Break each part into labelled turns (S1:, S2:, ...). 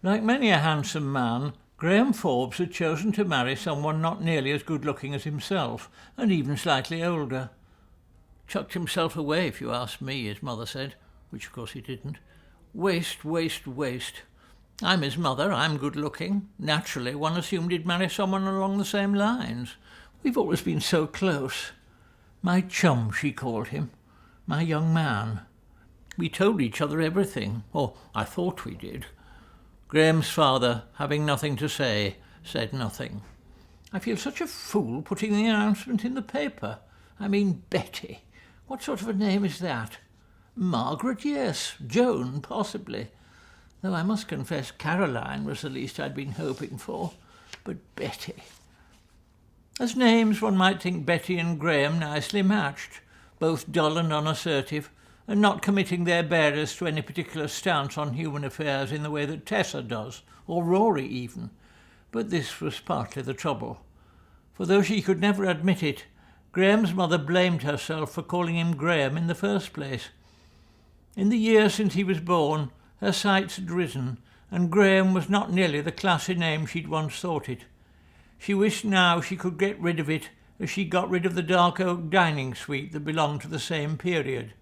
S1: Like many a handsome man, Graham Forbes had chosen to marry someone not nearly as good-looking as himself, and even slightly older. Chucked himself away, if you ask me, his mother said, which of course he didn't. Waste, waste, waste. I'm his mother, I'm good-looking. Naturally, one assumed he'd marry someone along the same lines. We've always been so close. My chum, she called him. My young man. We told each other everything, or I thought we did. Graham's father, having nothing to say, said nothing. I feel such a fool putting the announcement in the paper. I mean, Betty. What sort of a name is that? Margaret, yes. Joan, possibly. Though I must confess Caroline was the least I'd been hoping for. But Betty. As names, one might think Betty and Graham nicely matched, both dull and unassertive, and not committing their bearers to any particular stance on human affairs in the way that Tessa does, or Rory even. But this was partly the trouble. For though she could never admit it, Graham's mother blamed herself for calling him Graham in the first place. In the year since he was born, her sights had risen, and Graham was not nearly the classy name she'd once thought it. She wished now she could get rid of it as she got rid of the dark oak dining suite that belonged to the same period.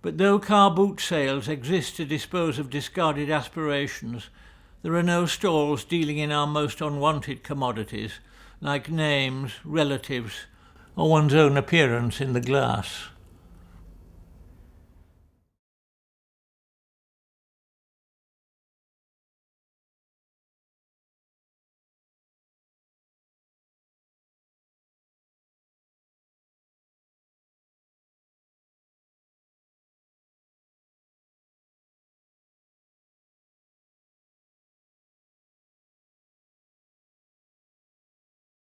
S1: But though car boot sales exist to dispose of discarded aspirations, there are no stalls dealing in our most unwanted commodities, like names, relatives, or one's own appearance in the glass.